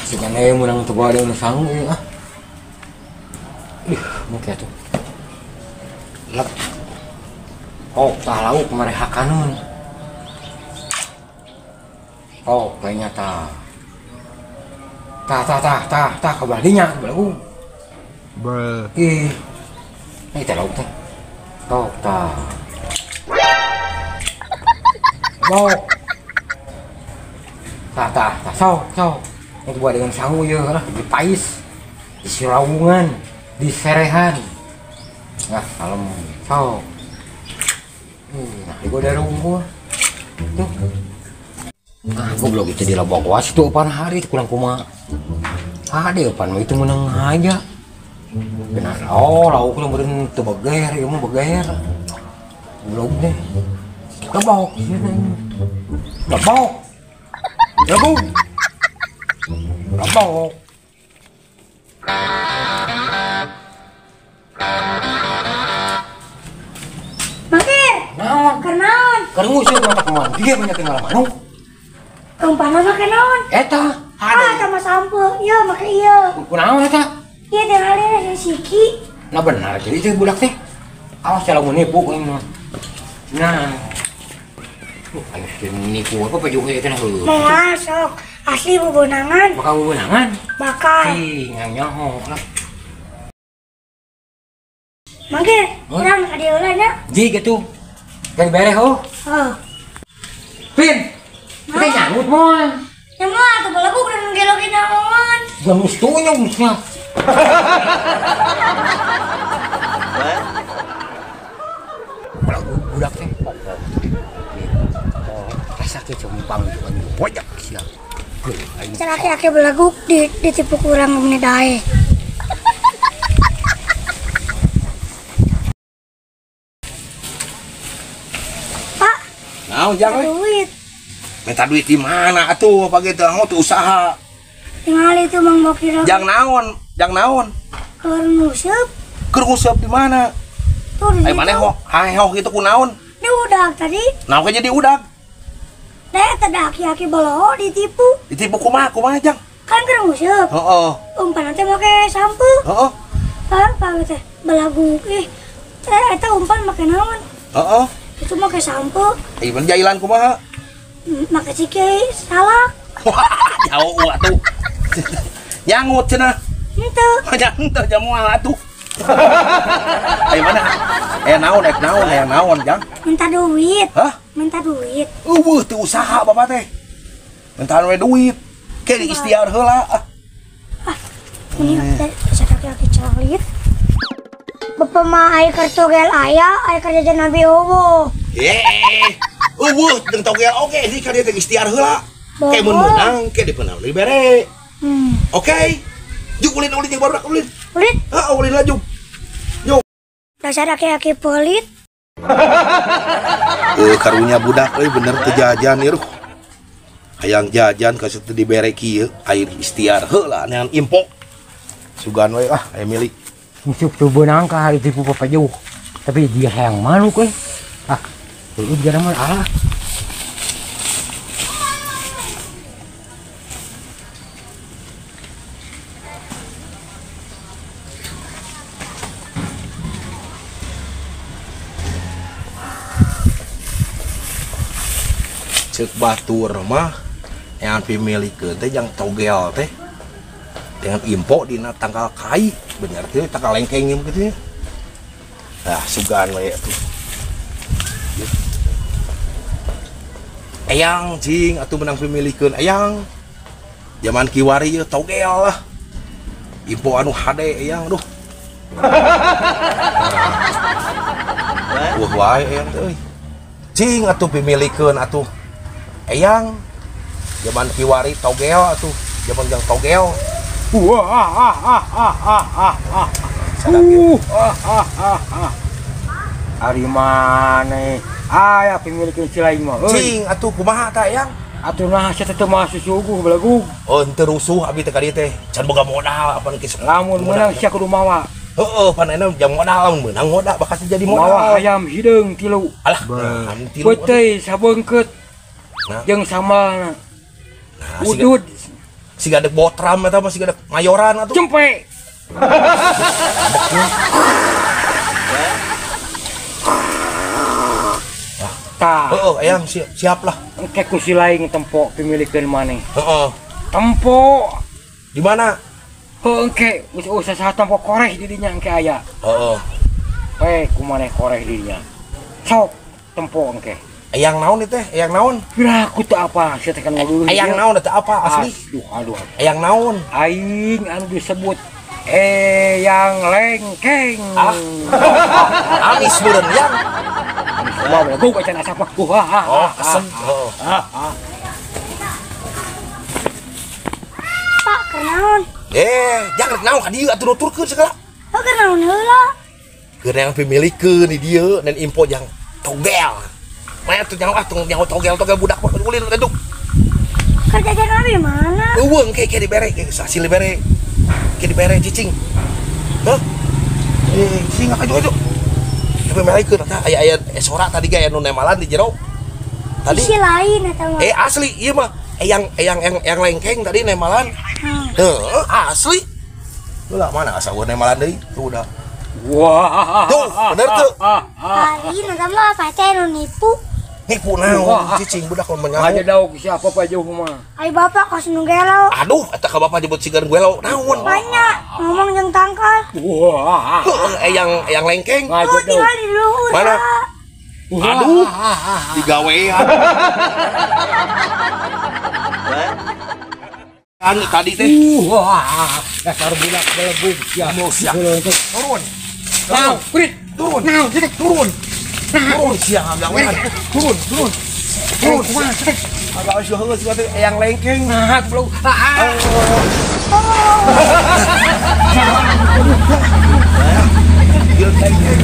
Suka na mo nang tubado na sang ah. Mo kaya to. Lap. Oh, tahu kemerehakan nun. Oh, kayaknya ta kabadinya belagu. Bruh. Ini tahu teh. Oh, ta. Mau. Sau. Yang buat dengan sangu ya lah, di pais, di Sirawungan, di Serehan. Nah, malam sau. Nah, di gua dari rumah. Tuh. Nah, gua belum itu di Lobok Was itu pan hari itu kurang kuma. Ada pan itu menang aja. Benar. Oh, lauk yang beren teu beger, ieu mah beger. Belum deh. Lobok. Lobok. Lobok. Lobok. Makir. Naon? Kenaon? Karungus ya mata kumaha. Dia banyak kenal manu. Umpana mah kenaon? Eta, Sama sampo. Iya, make iya. kunaon eta? Iya, tinggalin si Siki. Nah benar, jadi itu budak teh. Awas kalau mau nipu ini. Nah. Ayo nipu apa juga itu nah. Masuk. Asli bubunangan. Bakal benangan. Bakal. Nganyaho lah. Makir, kurang kadiolannya. Ji gitu. Kan beres oh. Oh. Pin. Kita nyambut moal. Yang mah tuh balagu udah ngelokin naon. Gak mustunya musnya. Budak teh. Rasa kecumpang juga banyak sih. Aki-aki belagu ditipu kurang menit dae. Pak, Naon jang we? duit. Minta duit di mana atuh pagi teh tuh usaha. Tinggal itu Mang Bokir. Jang naon? Keur nguseup. Keur nguseup di mana? Tuh di Ai maneh ho, haeho kitu kunaon? Di udag tadi. Naon ke jadi udag? Teh teh aki-aki boloho ditipu. Ditipu kumaha jang? Kan keur nguseup. Heeh. Umpan teh make sampo. Heeh. Pak teh belagu eta umpan make naon? Heeh. Itu make sampo. Ai mun jailan kumaha? Make cike salak. Jauh atuh. Nyangut cenah. Henteu. Jangan jamual atuh. Ai mana? Naon jang? Minta duit. Hah? Minta duit. Teu usaha bapak teh. Mentan we duit. Ke di istiar heula. Ini teh sakaki calit. Bapak mah aya kartu gel aya kerja Nabi Owo. Jeung togel oge di ka dieu teh istiar heula. Bohong. Ke mun meunang ke dipeunang deui bere. Hmm. Oke. Juk ulin jeung barudak ulin. Ulit, Ulin lah juk. dasar aki-aki pelit. Karunya budak euy bener teu jajan ieu. Hayang jajan ka situ dibere kieu, air istiar heula neangan impok. Sugan we aya milik. Musuh tuh benang ka hari tipu papajuh. Tapi dia yang malu koi. Itu dia mah ah. Cek batur mah yang pimilikeun teh jang togel teh dengan impok dina tanggal kai bener teh tanggal lengkeng gitu ya. Nah sugan we tuh. Eyang cing atuh menang pimilikeun eyang zaman kiwari ye togel lah impok anu hade eyang duh. Wah wae eyang teh cing atuh pimilikeun atuh eyang zaman kiwari togel atuh zaman jang togel. Hari mana Aya pemilikan si lain mah. Cing atuh kumaha tah yang? Atuh nah saya tetep masuk suguh belagu. Oh henteu rusuh abi teh ka dieu teh. Can boga modal apa geus. Lamun menang sia kudu mawa. Heeh, panena jang modal lamun meunang modal bakal jadi Mawa modal. ayam hideung 3. Alah, tilu. Beteuy sabeungkeut. Nah. Jeung sambal Nah, udud si gadek botram eta mah si gadek mayoran atuh. cempe. Tah, Heeh, ayang siap lah. engke ku si lain tempo pemilikeun maneh. Heeh. Tempo. Di mana? Heuh engke usah saha tempo koreh di dinya engke aya. Heeh. Ku maneh koreh di dinya. Sok tempo engke. Ayang naon itu teh? Ayang naon? Pirah ku teu apa, sia teh kan nguluh. Ayang naon eta apa asli? Aduh. Ayang naon? Aing anu disebut yang lengkeng. Amis beureun yang. Coba belagu baca nasab mah. Oh, kesem. Heeh. Pak, kernaon? Jangan naon ka dieu atuh nuturkeun segala. Oh, kernaon heula? Keur yang pemilikeun di dieu dan info yang togel. Maya tuh nyaho togel budak mah ulin taduk. Kerja jalan di mana? Euweung kayak dibere, hasil dibere. Kayak dibere cicing. Hah? Cicing aja. Tapi pemilikeun eta aya sora tadi ge aya nu nemalan di jero. Tadi Isi lain eta mah. asli ieu mah yang lengkeng tadi nemalan. Asli. Ulah mana asa nemalan deui tuh udah. Wah. Tuh, bener tuh. Lain eta mah apa teh nu nipu? Nipu naon cicing budak lamun Aja nyaho. daug siapa Pak Jauh mah. Ai bapak kos nu gelo. Aduh, eta ka bapak nyebut sigar gue lo naon. Banyak ngomong jeung tangkal. Wah. Yang lengkeng. Aja Oh, daug. tinggal di luhur. Mana? Pak. Aduh, digawean. Kan tadi teh. Wah. Dasar budak belagu sia. Siap. Turun. Now, kurit. Turun. Now, cetek. Turun. Turun siap gawean. Turun. Turun. Agak usah heus teh yang lengkeng. Nah, belum. Yang lengkeng.